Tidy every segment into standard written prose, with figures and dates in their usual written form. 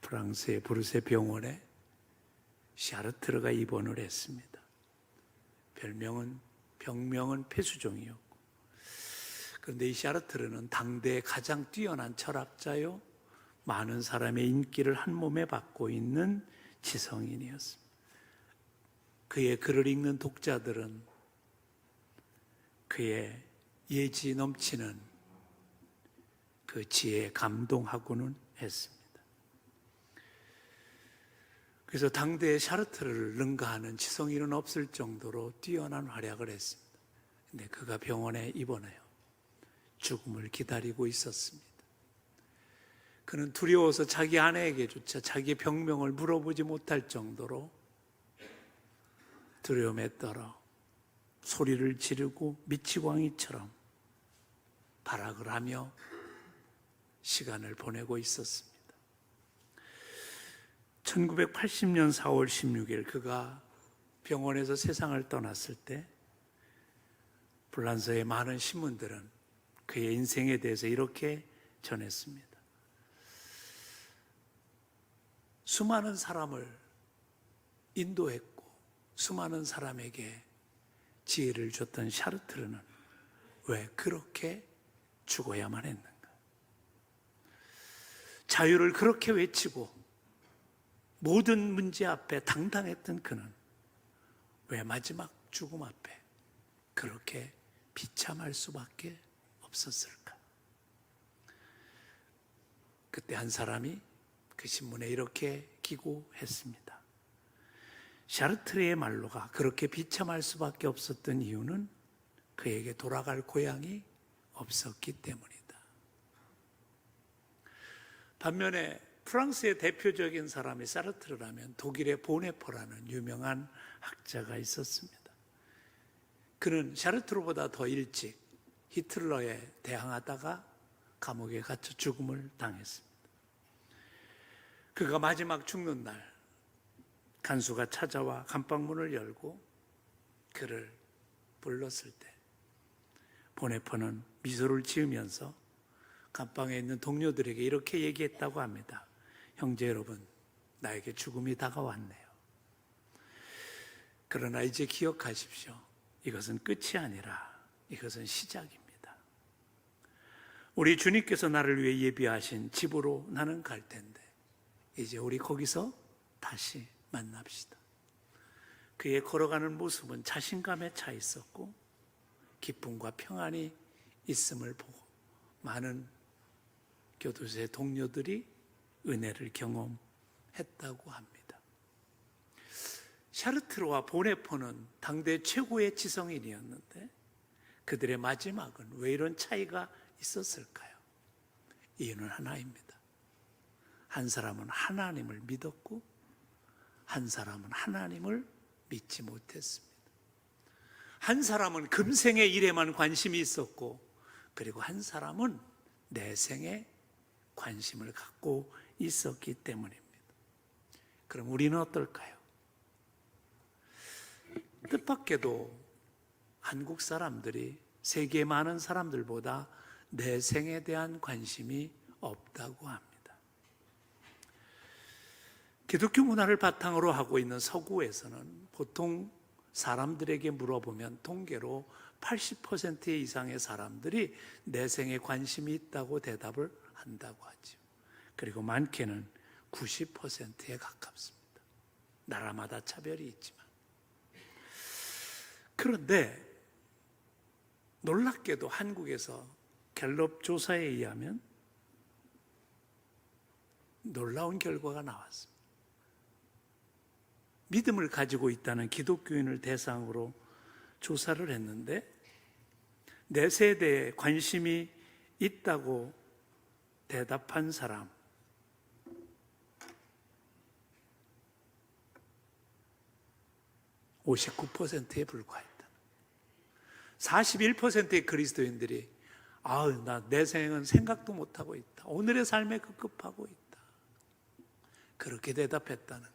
프랑스의 브르세 병원에 샤르트르가 입원을 했습니다. 병명은 폐수종이었고, 그런데 이 샤르트르는 당대의 가장 뛰어난 철학자요, 많은 사람의 인기를 한 몸에 받고 있는 지성인이었습니다. 그의 글을 읽는 독자들은 그의 예지 넘치는 그 지혜에 감동하고는 했습니다. 그래서 당대의 샤르트르를 능가하는 지성인은 없을 정도로 뛰어난 활약을 했습니다. 근데 그가 병원에 입원해요. 죽음을 기다리고 있었습니다. 그는 두려워서 자기 아내에게조차 자기의 병명을 물어보지 못할 정도로 두려움에 떨어 소리를 지르고 미치광이처럼 발악을 하며 시간을 보내고 있었습니다. 1980년 4월 16일 그가 병원에서 세상을 떠났을 때 불란서의 많은 신문들은 그의 인생에 대해서 이렇게 전했습니다. 수많은 사람을 인도했고 수많은 사람에게 지혜를 줬던 샤르트르는 왜 그렇게 죽어야만 했는가? 자유를 그렇게 외치고 모든 문제 앞에 당당했던 그는 왜 마지막 죽음 앞에 그렇게 비참할 수밖에 없었을까? 그때 한 사람이 그 신문에 이렇게 기고했습니다. 샤르트르의 말로가 그렇게 비참할 수밖에 없었던 이유는 그에게 돌아갈 고향이 없었기 때문이다. 반면에 프랑스의 대표적인 사람이 사르트르라면 독일의 보네포라는 유명한 학자가 있었습니다. 그는 샤르트르보다 더 일찍 히틀러에 대항하다가 감옥에 갇혀 죽음을 당했습니다. 그가 마지막 죽는 날 간수가 찾아와 감방문을 열고 그를 불렀을 때 보네포는 미소를 지으면서 감방에 있는 동료들에게 이렇게 얘기했다고 합니다. 형제 여러분, 나에게 죽음이 다가왔네요. 그러나 이제 기억하십시오. 이것은 끝이 아니라 이것은 시작입니다. 우리 주님께서 나를 위해 예비하신 집으로 나는 갈 텐데 이제 우리 거기서 다시 만납시다. 그의 걸어가는 모습은 자신감에 차 있었고 기쁨과 평안이 있음을 보고 많은 교도소의 동료들이 은혜를 경험했다고 합니다. 샤르트르와 보네포는 당대 최고의 지성인이었는데 그들의 마지막은 왜 이런 차이가 있었을까요? 이유는 하나입니다. 한 사람은 하나님을 믿었고 한 사람은 하나님을 믿지 못했습니다. 한 사람은 금생의 일에만 관심이 있었고 그리고 한 사람은 내생에 관심을 갖고 있었기 때문입니다. 그럼 우리는 어떨까요? 뜻밖에도 한국 사람들이 세계 많은 사람들보다 내생에 대한 관심이 없다고 합니다. 기독교 문화를 바탕으로 하고 있는 서구에서는 보통 사람들에게 물어보면 통계로 80% 이상의 사람들이 내생에 관심이 있다고 대답을 한다고 하죠. 그리고 많게는 90%에 가깝습니다. 나라마다 차별이 있지만. 그런데 놀랍게도 한국에서 갤럽 조사에 의하면 놀라운 결과가 나왔습니다. 믿음을 가지고 있다는 기독교인을 대상으로 조사를 했는데 내세에 대해 관심이 있다고 대답한 사람 59%에 불과했다. 41%의 그리스도인들이 나 내생은 생각도 못하고 있다. 오늘의 삶에 급급하고 있다. 그렇게 대답했다는 것.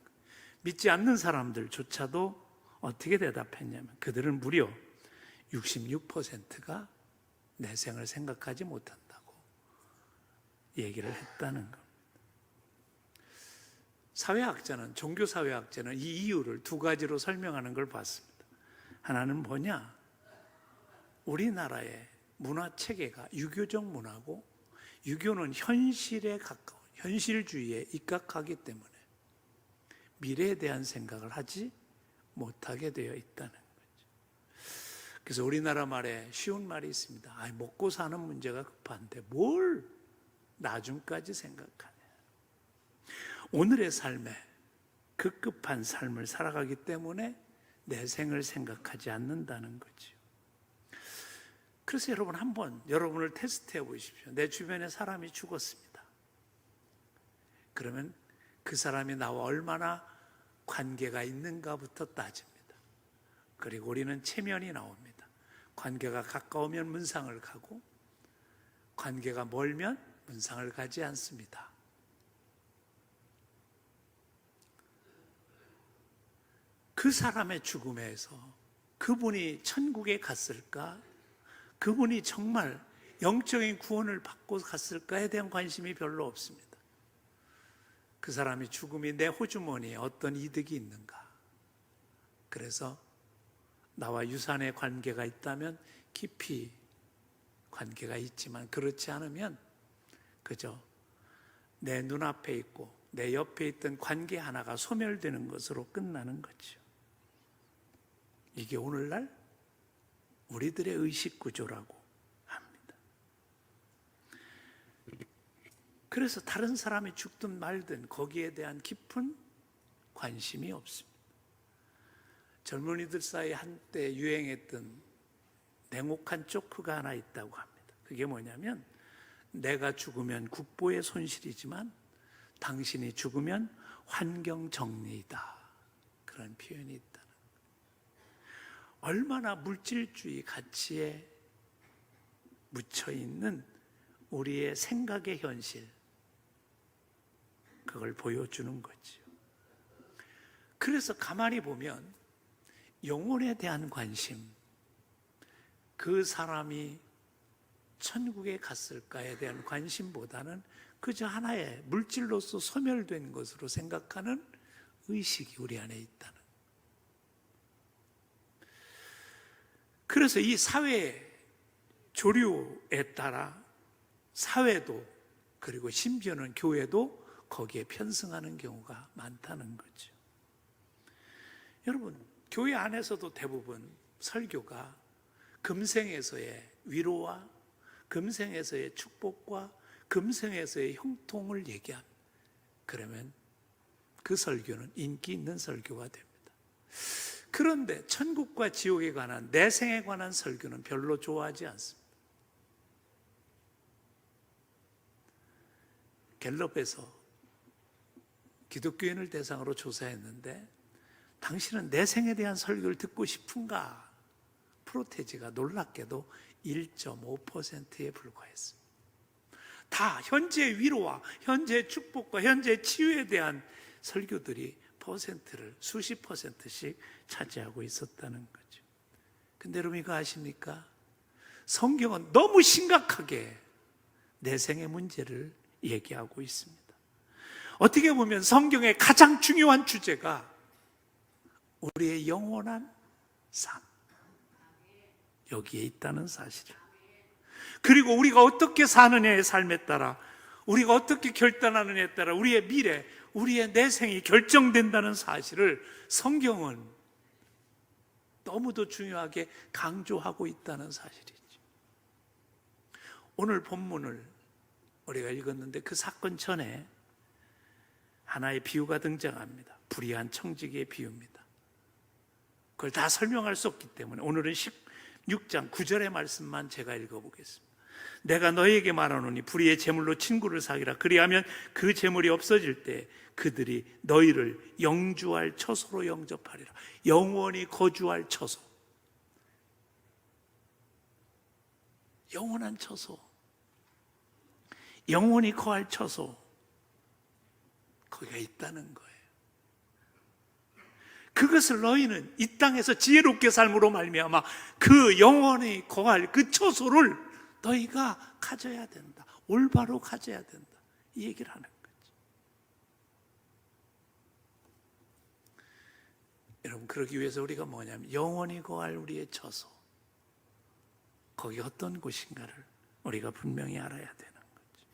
믿지 않는 사람들조차도 어떻게 대답했냐면 그들은 무려 66%가 내생을 생각하지 못한다고 얘기를 했다는 겁니다. 사회학자는, 종교사회학자는 이 이유를 두 가지로 설명하는 걸 봤습니다. 하나는 뭐냐? 우리나라의 문화 체계가 유교적 문화고, 유교는 현실에 가까운 현실주의에 입각하기 때문에 미래에 대한 생각을 하지 못하게 되어 있다는 거죠. 그래서 우리나라 말에 쉬운 말이 있습니다. 먹고 사는 문제가 급한데 뭘 나중까지 생각하냐. 오늘의 삶에 급급한 삶을 살아가기 때문에 내생을 생각하지 않는다는 거죠. 그래서 여러분, 한번 여러분을 테스트해 보십시오. 내 주변에 사람이 죽었습니다. 그러면 그 사람이 나와 얼마나 관계가 있는가부터 따집니다. 그리고 우리는 체면이 나옵니다. 관계가 가까우면 문상을 가고, 관계가 멀면 문상을 가지 않습니다. 그 사람의 죽음에서 그분이 천국에 갔을까? 그분이 정말 영적인 구원을 받고 갔을까에 대한 관심이 별로 없습니다. 그 사람이 죽음이 내 호주머니에 어떤 이득이 있는가? 그래서 나와 유산의 관계가 있다면 깊이 관계가 있지만, 그렇지 않으면 그저 내 눈앞에 있고 내 옆에 있던 관계 하나가 소멸되는 것으로 끝나는 거죠. 이게 오늘날 우리들의 의식 구조라고 합니다. 그래서 다른 사람이 죽든 말든 거기에 대한 깊은 관심이 없습니다. 젊은이들 사이에 한때 유행했던 냉혹한 조크가 하나 있다고 합니다. 그게 뭐냐면, 내가 죽으면 국보의 손실이지만 당신이 죽으면 환경 정리이다. 그런 표현이 있다는 거예요. 얼마나 물질주의 가치에 묻혀있는 우리의 생각의 현실, 그걸 보여주는 거죠. 그래서 가만히 보면 영혼에 대한 관심, 그 사람이 천국에 갔을까에 대한 관심보다는 그저 하나의 물질로서 소멸된 것으로 생각하는 의식이 우리 안에 있다는. 그래서 이 사회 조류에 따라 사회도, 그리고 심지어는 교회도 거기에 편승하는 경우가 많다는 거죠. 여러분, 교회 안에서도 대부분 설교가 금생에서의 위로와 금생에서의 축복과 금생에서의 형통을 얘기합니다. 그러면 그 설교는 인기 있는 설교가 됩니다. 그런데 천국과 지옥에 관한, 내생에 관한 설교는 별로 좋아하지 않습니다. 갤럽에서 기독교인을 대상으로 조사했는데, 당신은 내생에 대한 설교를 듣고 싶은가? 프로테지가 놀랍게도 1.5%에 불과했습니다. 다 현재 위로와 현재 축복과 현재 치유에 대한 설교들이 퍼센트를 수십 퍼센트씩 차지하고 있었다는 거죠. 근데 여러분, 이거 아십니까? 성경은 너무 심각하게 내생의 문제를 얘기하고 있습니다. 어떻게 보면 성경의 가장 중요한 주제가 우리의 영원한 삶, 여기에 있다는 사실을, 그리고 우리가 어떻게 사느냐의 삶에 따라, 우리가 어떻게 결단하느냐에 따라 우리의 미래, 우리의 내생이 결정된다는 사실을 성경은 너무도 중요하게 강조하고 있다는 사실이죠. 오늘 본문을 우리가 읽었는데 그 사건 전에 하나의 비유가 등장합니다. 불의한 청지기의 비유입니다. 그걸 다 설명할 수 없기 때문에 오늘은 16장 9절의 말씀만 제가 읽어보겠습니다. 내가 너희에게 말하노니 불의의 제물로 친구를 사귀라. 그리하면 그 제물이 없어질 때 그들이 너희를 영주할 처소로 영접하리라. 영원히 거주할 처소, 영원한 처소, 영원히 거할 처소, 거기가 있다는 거예요. 그것을 너희는 이 땅에서 지혜롭게 삶으로 말미암아 그 영원히 거할 그 처소를 너희가 가져야 된다. 올바로 가져야 된다. 이 얘기를 하는 거죠. 그러기 위해서 우리가 뭐냐면 영원히 거할 우리의 처소, 거기 어떤 곳인가를 우리가 분명히 알아야 되는 거죠.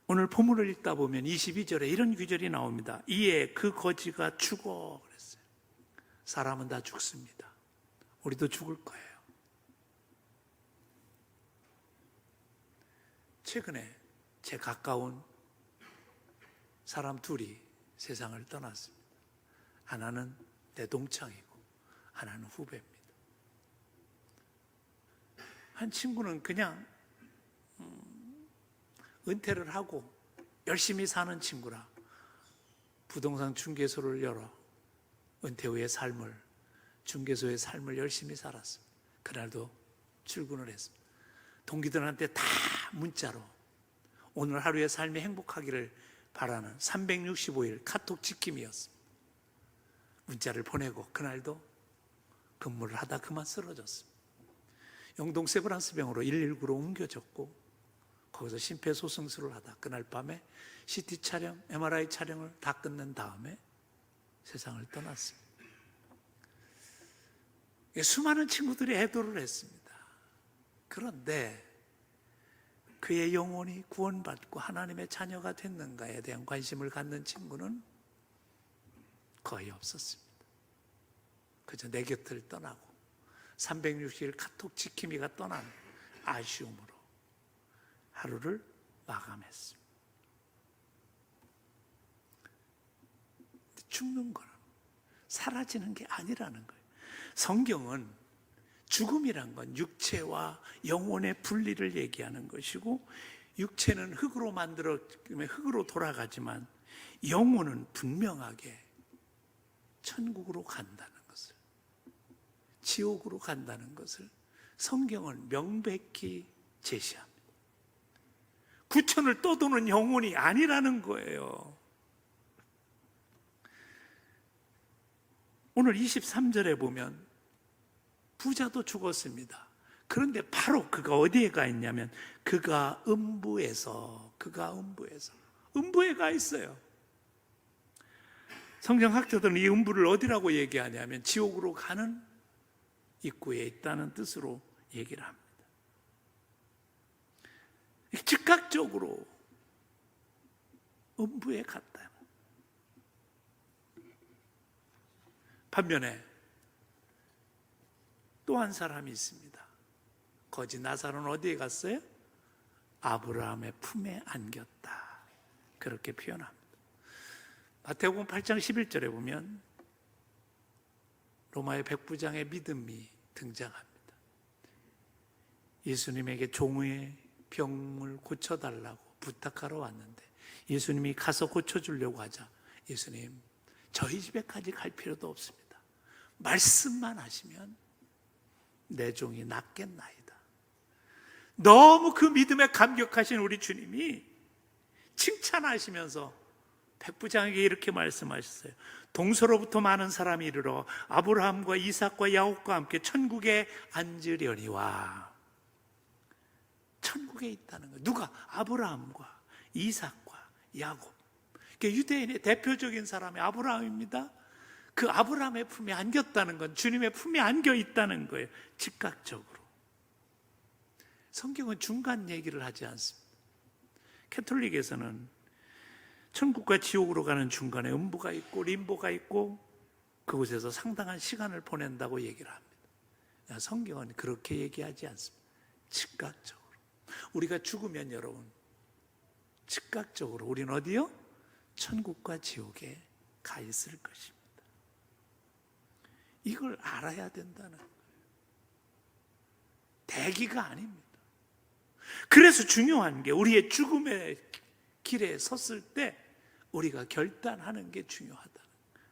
오늘 본문을 읽다 보면 22절에 이런 구절이 나옵니다. 이에 그 거지가 죽어 그랬어요. 사람은 다 죽습니다. 우리도 죽을 거예요. 최근에 제 가까운 사람 둘이 세상을 떠났습니다. 하나는 내 동창이고 하나는 후배입니다. 한 친구는 그냥 은퇴를 하고 열심히 사는 친구라 부동산 중개소를 열어 은퇴 후의 삶을, 중개소의 삶을 열심히 살았습니다. 그날도 출근을 했습니다. 동기들한테 다 문자로 오늘 하루의 삶이 행복하기를 바라는 365일 카톡 지킴이었습니다. 문자를 보내고 그날도 근무를 하다 그만 쓰러졌습니다. 영동 세브란스병으로 119로 옮겨졌고 거기서 심폐소생술을 하다 그날 밤에 CT 촬영, MRI 촬영을 다 끝낸 다음에 세상을 떠났습니다. 수많은 친구들이 애도를 했습니다. 그런데 그의 영혼이 구원받고 하나님의 자녀가 됐는가에 대한 관심을 갖는 친구는 거의 없었습니다. 그저 내 곁을 떠나고 360일 카톡 지킴이가 떠난 아쉬움으로 하루를 마감했습니다. 죽는 거는 사라지는 게 아니라는 거예요. 성경은 죽음이란 건 육체와 영혼의 분리를 얘기하는 것이고, 육체는 흙으로 만들어 흙으로 돌아가지만 영혼은 분명하게 천국으로 간다는 것을, 지옥으로 간다는 것을 성경은 명백히 제시합니다. 구천을 떠도는 영혼이 아니라는 거예요. 오늘 23절에 보면 부자도 죽었습니다. 그런데 바로 그가 어디에 가 있냐면 그가 음부에 가 있어요. 성경학자들은 이 음부를 어디라고 얘기하냐면 지옥으로 가는 입구에 있다는 뜻으로 얘기를 합니다. 즉각적으로 음부에 갔다. 반면에 또 한 사람이 있습니다. 거지 나사로는 어디에 갔어요? 아브라함의 품에 안겼다. 그렇게 표현합니다. 마태복음 8장 11절에 보면 로마의 백부장의 믿음이 등장합니다. 예수님에게 종의 병을 고쳐달라고 부탁하러 왔는데 예수님이 가서 고쳐주려고 하자 예수님, 저희 집에까지 갈 필요도 없습니다. 말씀만 하시면 내 종이 낫겠나이다. 너무 그 믿음에 감격하신 우리 주님이 칭찬하시면서 백부장에게 이렇게 말씀하셨어요. 동서로부터 많은 사람이 이르러 아브라함과 이삭과 야곱과 함께 천국에 앉으려니와. 천국에 있다는 거예요. 누가? 아브라함과 이삭과 야곱. 유대인의 대표적인 사람이 아브라함입니다. 그 아브라함의 품에 안겼다는 건 주님의 품에 안겨 있다는 거예요. 즉각적으로. 성경은 중간 얘기를 하지 않습니다. 캐톨릭에서는 천국과 지옥으로 가는 중간에 음부가 있고 림보가 있고 그곳에서 상당한 시간을 보낸다고 얘기를 합니다. 성경은 그렇게 얘기하지 않습니다. 즉각적으로. 우리가 죽으면 여러분 즉각적으로 우리는 어디요? 천국과 지옥에 가 있을 것입니다. 이걸 알아야 된다는 거예요. 대기가 아닙니다. 그래서 중요한 게 우리의 죽음의 길에 섰을 때 우리가 결단하는 게 중요하다는 거예요.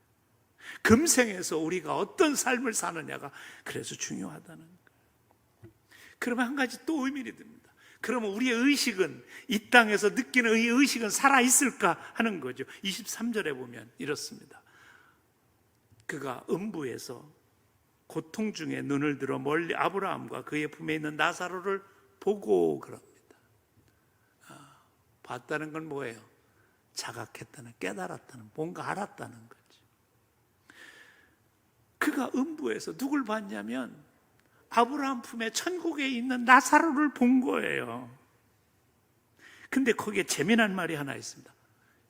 금생에서 우리가 어떤 삶을 사느냐가 그래서 중요하다는 거예요. 그러면 한 가지 또 의미를 듭니다. 그러면 우리의 의식은, 이 땅에서 느끼는 이 의식은 살아있을까 하는 거죠. 23절에 보면 이렇습니다. 그가 음부에서 고통 중에 눈을 들어 멀리 아브라함과 그의 품에 있는 나사로를 보고 그럽니다. 봤다는 건 뭐예요? 자각했다는, 깨달았다는, 뭔가 알았다는 거죠. 그가 음부에서 누굴 봤냐면 아브라함 품에 천국에 있는 나사로를 본 거예요. 근데 거기에 재미난 말이 하나 있습니다.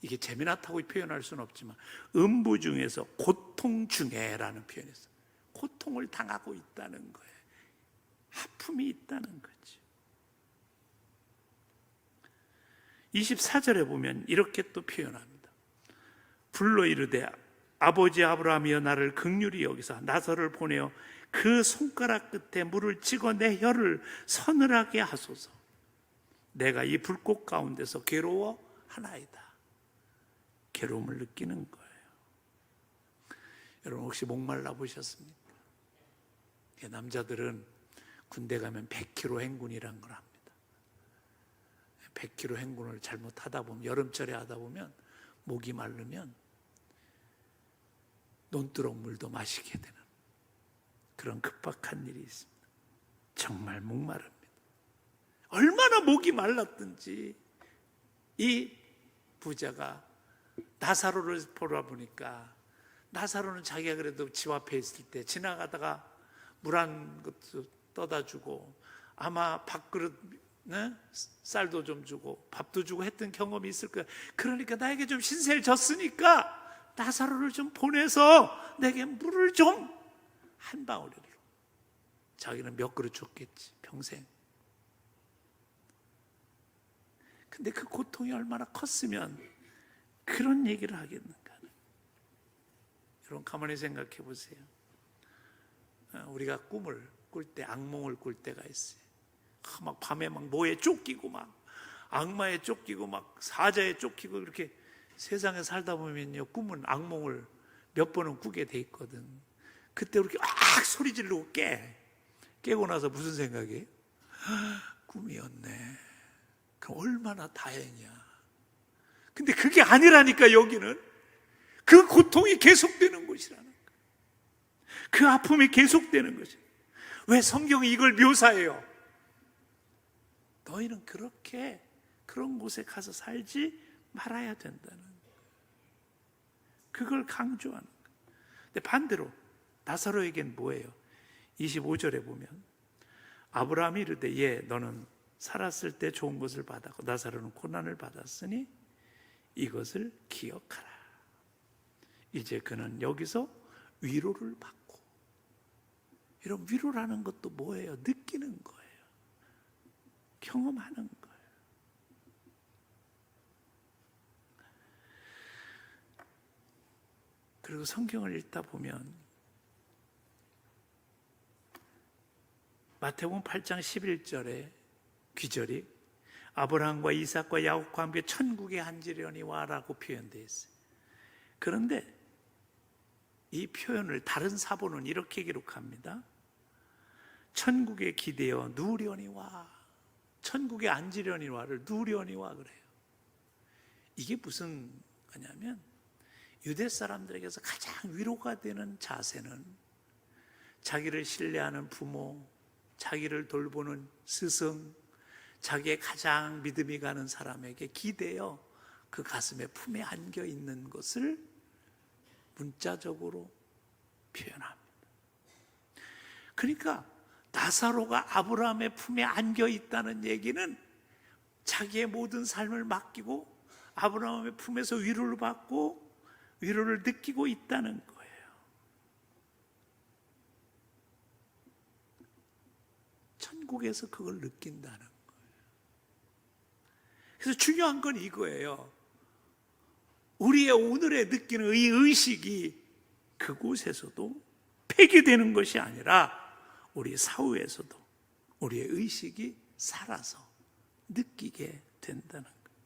이게 재미났다고 표현할 수는 없지만 음부 중에서 고통 중에라는 표현이 있어요. 고통을 당하고 있다는 거예요. 아픔이 있다는 거지. 24절에 보면 이렇게 또 표현합니다. 불러 이르되 아버지 아브라함이여 나를 긍휼히 여기사 나사로를 보내어 그 손가락 끝에 물을 찍어 내 혀를 서늘하게 하소서. 내가 이 불꽃 가운데서 괴로워하나이다. 괴로움을 느끼는 거예요. 여러분 혹시 목말라 보셨습니까? 남자들은 군대 가면 100km 행군이란 걸 합니다. 100km 행군을 잘못하다 보면, 여름철에 하다 보면 목이 마르면 논두렁 물도 마시게 되는 그런 급박한 일이 있습니다. 정말 목마릅니다. 얼마나 목이 말랐든지 이 부자가 나사로를 보러 보니까, 나사로는 자기가 그래도 집 앞에 있을 때 지나가다가 물 한 것도 떠다 주고 아마 밥그릇, 네? 쌀도 좀 주고 밥도 주고 했던 경험이 있을 거야. 그러니까 나에게 좀 신세를 졌으니까 나사로를 좀 보내서 내게 물을 좀 한 방울이라도. 자기는 몇 그릇 줬겠지 평생. 근데 그 고통이 얼마나 컸으면 그런 얘기를 하겠는가. 여러분 가만히 생각해 보세요. 우리가 꿈을 꿀 때, 악몽을 꿀 때가 있어요. 막 밤에 막 뭐에 쫓기고 막 악마에 쫓기고 막 사자에 쫓기고, 이렇게 세상에 살다 보면요, 꿈은 악몽을 몇 번은 꾸게 돼 있거든. 그때 이렇게 악 소리 지르고 깨고 나서 무슨 생각이에요? 꿈이었네. 그럼 얼마나 다행이야. 근데 그게 아니라니까. 여기는 그 고통이 계속되는 것이라는 거예요. 그 아픔이 계속되는 것이에요. 왜 성경이 이걸 묘사해요? 너희는 그렇게 그런 곳에 가서 살지 말아야 된다는 거예요. 그걸 강조하는 거예요. 근데 반대로 나사로에겐 뭐예요? 25절에 보면 아브라함이 이르되 예 너는 살았을 때 좋은 것을 받았고 나사로는 고난을 받았으니 이것을 기억하라. 이제 그는 여기서 위로를 받고, 이런 위로라는 것도 뭐예요? 느끼는 거예요. 경험하는 거예요. 그리고 성경을 읽다 보면 마태복음 8장 11절에 귀절이 아브라함과 이삭과 야곱과 함께 천국에 앉으려니와 라고 표현되어 있어요. 그런데 이 표현을 다른 사본은 이렇게 기록합니다. 천국에 기대어 누우려니와, 천국에 앉으려니와를 누우려니와 그래요. 이게 무슨 거냐면 유대 사람들에게서 가장 위로가 되는 자세는 자기를 신뢰하는 부모, 자기를 돌보는 스승, 자기의 가장 믿음이 가는 사람에게 기대어 그 가슴에 품에 안겨 있는 것을 문자적으로 표현합니다. 그러니까 나사로가 아브라함의 품에 안겨 있다는 얘기는 자기의 모든 삶을 맡기고 아브라함의 품에서 위로를 받고 위로를 느끼고 있다는 거예요. 천국에서 그걸 느낀다는 거예요. 그래서 중요한 건 이거예요. 우리의 오늘에 느끼는 이 의식이 그곳에서도 폐기되는 것이 아니라 우리 사후에서도 우리의 의식이 살아서 느끼게 된다는 거예요.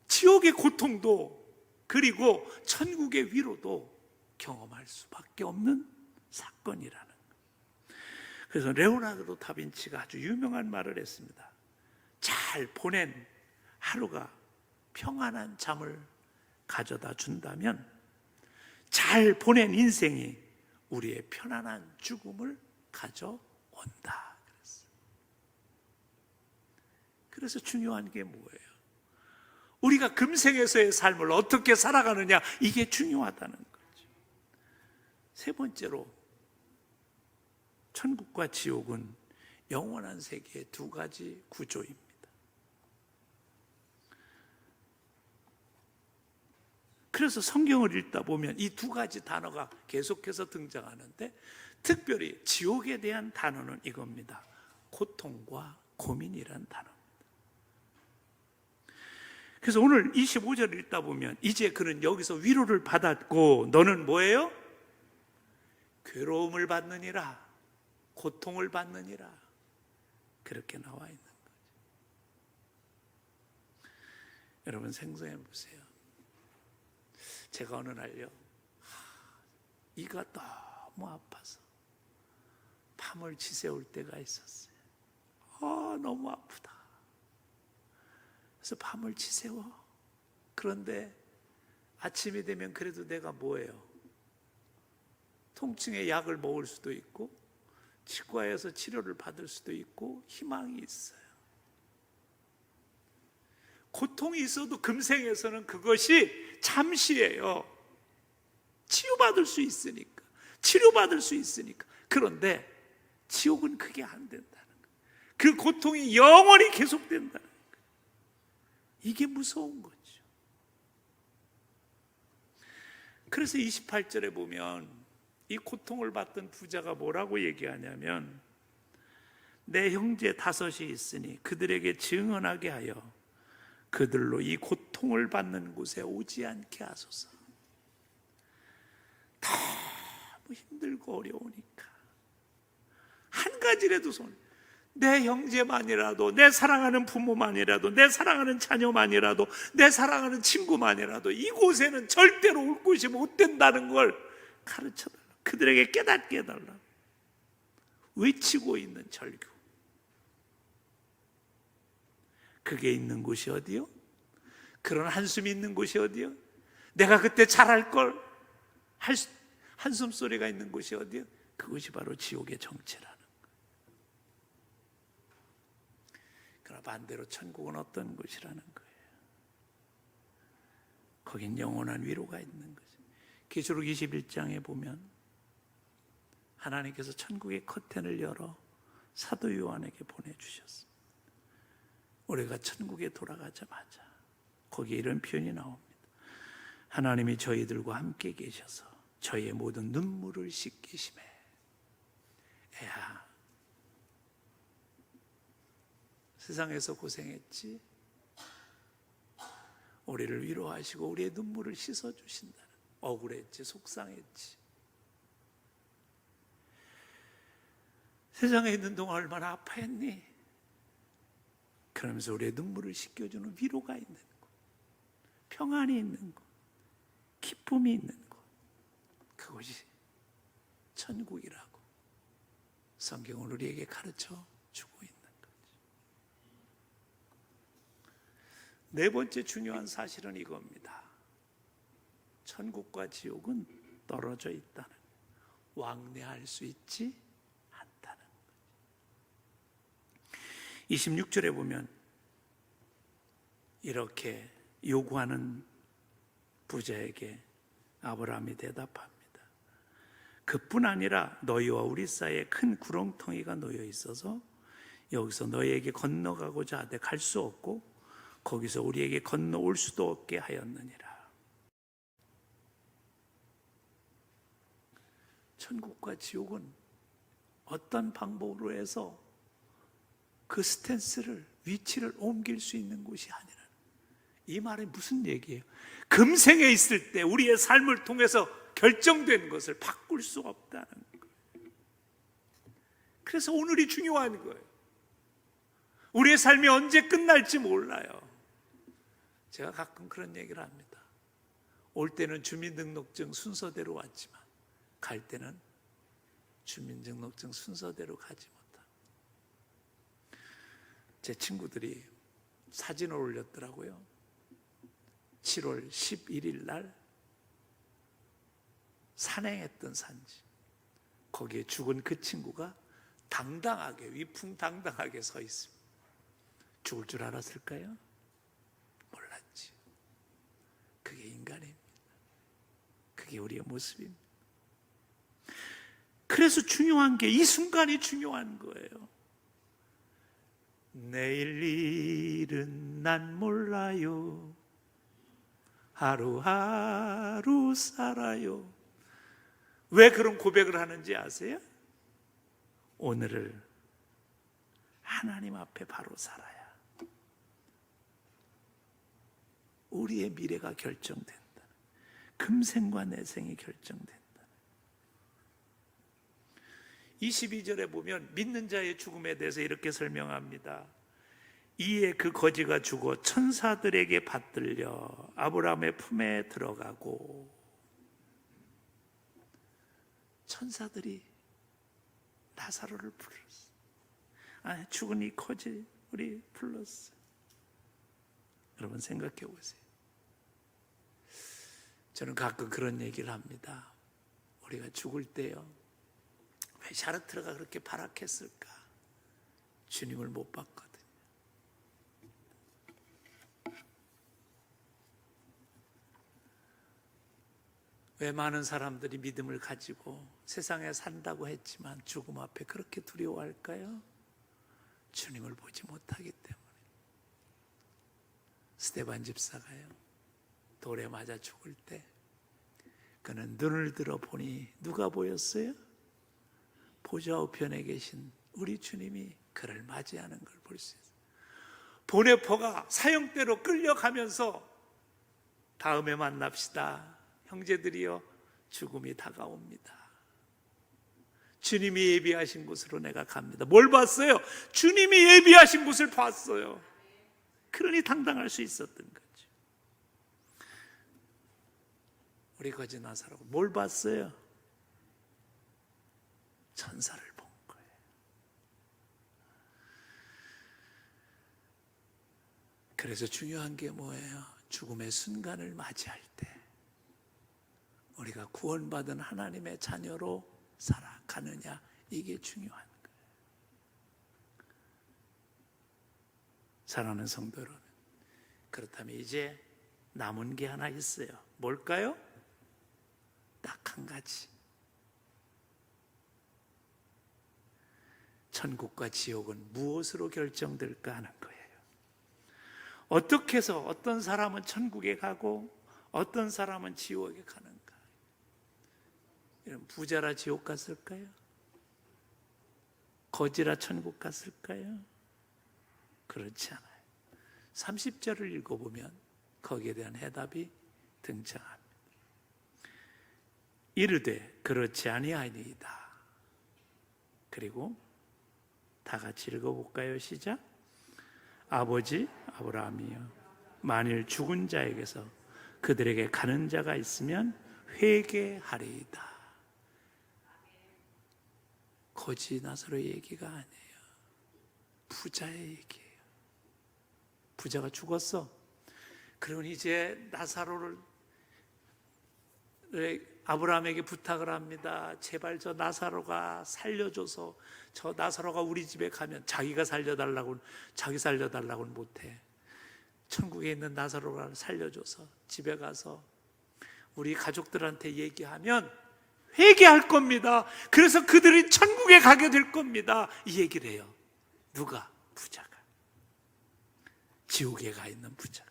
지옥의 고통도 그리고 천국의 위로도 경험할 수밖에 없는 사건이라는 거예요. 그래서 레오나르도 다빈치가 아주 유명한 말을 했습니다. 잘 보낸 하루가 평안한 잠을 가져다 준다면 잘 보낸 인생이 우리의 편안한 죽음을 가져온다. 그래서 중요한 게 뭐예요? 우리가 금생에서의 삶을 어떻게 살아가느냐, 이게 중요하다는 거죠. 세 번째로 천국과 지옥은 영원한 세계의 두 가지 구조입니다. 그래서 성경을 읽다 보면 이 두 가지 단어가 계속해서 등장하는데, 특별히 지옥에 대한 단어는 이겁니다. 고통과 고민이란 단어입니다. 그래서 오늘 25절을 읽다 보면 이제 그는 여기서 위로를 받았고 너는 뭐예요? 괴로움을 받느니라, 고통을 받느니라, 그렇게 나와 있는 거죠. 여러분 생각해 보세요. 제가 어느 날요, 이가 너무 아파서 밤을 지새울 때가 있었어요. 너무 아프다. 그래서 밤을 지새워. 그런데 아침이 되면 그래도 내가 뭐예요? 통증의 약을 먹을 수도 있고 치과에서 치료를 받을 수도 있고 희망이 있어요. 고통이 있어도 금생에서는 그것이 잠시예요. 치유받을 수 있으니까, 치료받을 수 있으니까. 그런데 지옥은 그게 안 된다는 거예요. 그 고통이 영원히 계속된다는 거예요. 이게 무서운 거죠. 그래서 28절에 보면 이 고통을 받던 부자가 뭐라고 얘기하냐면, 내 형제 5이 있으니 그들에게 증언하게 하여 그들로 이 고통을 받는 곳에 오지 않게 하소서. 너무 힘들고 어려우니까 한 가지라도 내 형제만이라도, 내 사랑하는 부모만이라도, 내 사랑하는 자녀만이라도, 내 사랑하는 친구만이라도 이곳에는 절대로 올 곳이 못 된다는 걸 가르쳐달라. 그들에게 깨닫게 해달라. 외치고 있는 절규. 그게 있는 곳이 어디요? 그런 한숨이 있는 곳이 어디요? 내가 그때 잘할 걸 한숨 소리가 있는 곳이 어디요? 그것이 바로 지옥의 정체라는 거예요. 그러나 반대로 천국은 어떤 곳이라는 거예요? 거긴 영원한 위로가 있는 거죠. 계시록 21장에 보면 하나님께서 천국의 커튼을 열어 사도 요한에게 보내주셨습니다. 우리가 천국에 돌아가자마자 거기에 이런 표현이 나옵니다. 하나님이 저희들과 함께 계셔서 저희의 모든 눈물을 씻기심에. 애야, 세상에서 고생했지? 우리를 위로하시고 우리의 눈물을 씻어주신다는. 억울했지, 속상했지. 세상에 있는 동안 얼마나 아파했니? 그러면서 우리의 눈물을 씻겨주는 위로가 있는 곳, 평안이 있는 곳, 기쁨이 있는 곳, 그것이 천국이라고 성경은 우리에게 가르쳐 주고 있는 거죠. 네 번째 중요한 사실은 이겁니다. 천국과 지옥은 떨어져 있다는 거예요. 왕래할 수 있지 않다는 거예요. 26절에 보면 이렇게 요구하는 부자에게 아브라함이 대답합니다. 그뿐 아니라 너희와 우리 사이에 큰 구렁텅이가 놓여 있어서 여기서 너희에게 건너가고자 하되 갈 수 없고 거기서 우리에게 건너올 수도 없게 하였느니라. 천국과 지옥은 어떤 방법으로 해서 그 스탠스를, 위치를 옮길 수 있는 곳이 아니라, 이 말이 무슨 얘기예요? 금생에 있을 때 우리의 삶을 통해서 결정된 것을 바꿀 수 없다는 거예요. 그래서 오늘이 중요한 거예요. 우리의 삶이 언제 끝날지 몰라요. 제가 가끔 그런 얘기를 합니다. 올 때는 주민등록증 순서대로 왔지만 갈 때는 주민등록증 순서대로 가지 못한. 제 친구들이 사진을 올렸더라고요. 7월 11일 날 산행했던 산지. 거기에 죽은 그 친구가 당당하게, 위풍당당하게 서 있습니다. 죽을 줄 알았을까요? 몰랐지. 그게 인간입니다. 그게 우리의 모습입니다. 그래서 중요한 게 이 순간이 중요한 거예요. 내일 일은 난 몰라요. 하루하루 살아요. 왜 그런 고백을 하는지 아세요? 오늘을 하나님 앞에 바로 살아야 우리의 미래가 결정된다. 금생과 내생이 결정된다. 22절에 보면 믿는 자의 죽음에 대해서 이렇게 설명합니다. 이에 그 거지가 죽어 천사들에게 받들려 아브라함의 품에 들어가고, 천사들이 나사로를 불렀어. 죽은 이 거지 우리 불렀어. 여러분 생각해 보세요. 저는 가끔 그런 얘기를 합니다. 우리가 죽을 때요, 왜 샤르트르가 그렇게 발악했을까? 주님을 못 봤거든요. 왜 많은 사람들이 믿음을 가지고 세상에 산다고 했지만 죽음 앞에 그렇게 두려워할까요? 주님을 보지 못하기 때문에. 스데반 집사가요, 돌에 맞아 죽을 때 그는 눈을 들어 보니 누가 보였어요? 보좌 우편에 계신 우리 주님이 그를 맞이하는 걸 볼 수 있어요. 보네포가 사형대로 끌려가면서 다음에 만납시다. 형제들이여, 죽음이 다가옵니다. 주님이 예비하신 곳으로 내가 갑니다. 뭘 봤어요? 주님이 예비하신 곳을 봤어요. 그러니 당당할 수 있었던 거죠. 우리 거지 나사로가 뭘 봤어요? 천사를 본 거예요. 그래서 중요한 게 뭐예요? 죽음의 순간을 맞이할 때 우리가 구원받은 하나님의 자녀로 살아가느냐, 이게 중요한 거예요. 사랑하는 성도 여러분, 그렇다면 이제 남은 게 하나 있어요. 뭘까요? 딱 한 가지. 천국과 지옥은 무엇으로 결정될까 하는 거예요. 어떻게 해서 어떤 사람은 천국에 가고 어떤 사람은 지옥에 가는가? 부자라 지옥 갔을까요? 거지라 천국 갔을까요? 그렇지 않아요. 30절을 읽어보면 거기에 대한 해답이 등장합니다. 이르되 그렇지 아니하니이다. 그리고 다 같이 읽어볼까요? 시작. 아버지 아브라함이여, 만일 죽은 자에게서 그들에게 가는 자가 있으면 회개하리이다. 거지 나사로의 얘기가 아니에요. 부자의 얘기예요. 부자가 죽었어. 그러면 이제 나사로를 아브라함에게 부탁을 합니다. 제발 저 나사로가 살려줘서, 저 나사로가 우리 집에 가면, 자기 살려달라고는 못해. 천국에 있는 나사로가 살려줘서 집에 가서 우리 가족들한테 얘기하면 회개할 겁니다. 그래서 그들이 천국에 가게 될 겁니다. 이 얘기를 해요. 누가? 부자가. 지옥에 가 있는 부자가.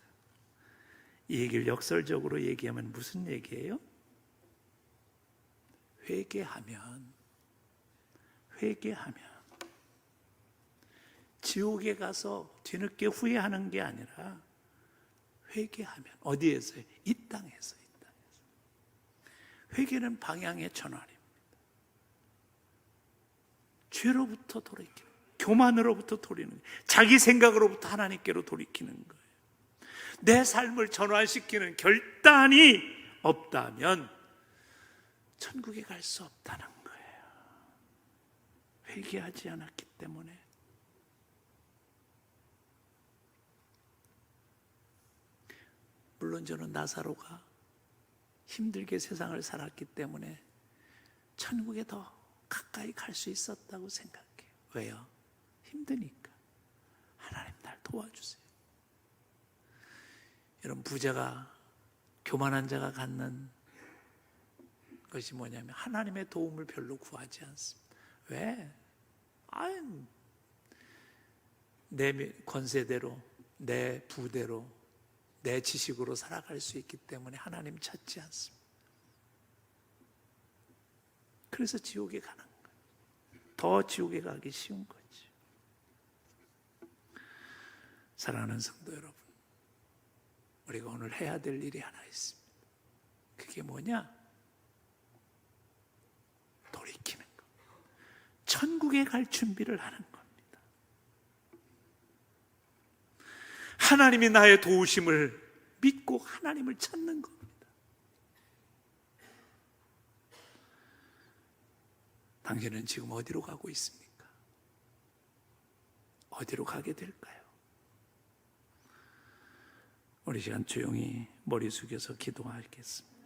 이 얘기를 역설적으로 얘기하면 무슨 얘기예요? 회개하면 지옥에 가서 뒤늦게 후회하는 게 아니라 회개하면, 어디에서요? 이 땅에서. 회개는 방향의 전환입니다. 죄로부터 돌이키는, 교만으로부터 돌이키는, 자기 생각으로부터 하나님께로 돌이키는 거예요. 내 삶을 전환시키는 결단이 없다면 천국에 갈 수 없다는 거예요. 회개하지 않았기 때문에. 물론 저는 나사로가 힘들게 세상을 살았기 때문에 천국에 더 가까이 갈 수 있었다고 생각해요. 왜요? 힘드니까. 하나님 날 도와주세요. 여러분, 부자가, 교만한 자가 갖는 것이 뭐냐면 하나님의 도움을 별로 구하지 않습니다. 왜? 내 권세대로, 내 부대로, 내 지식으로 살아갈 수 있기 때문에 하나님 찾지 않습니다. 그래서 지옥에 가는 거예요. 더 지옥에 가기 쉬운 거지. 사랑하는 성도 여러분, 우리가 오늘 해야 될 일이 하나 있습니다. 그게 뭐냐? 돌이키는 것. 천국에 갈 준비를 하는 겁니다. 하나님이 나의 도우심을 믿고 하나님을 찾는 겁니다. 당신은 지금 어디로 가고 있습니까? 어디로 가게 될까요? 우리 시간 조용히 머리 숙여서 기도하겠습니다.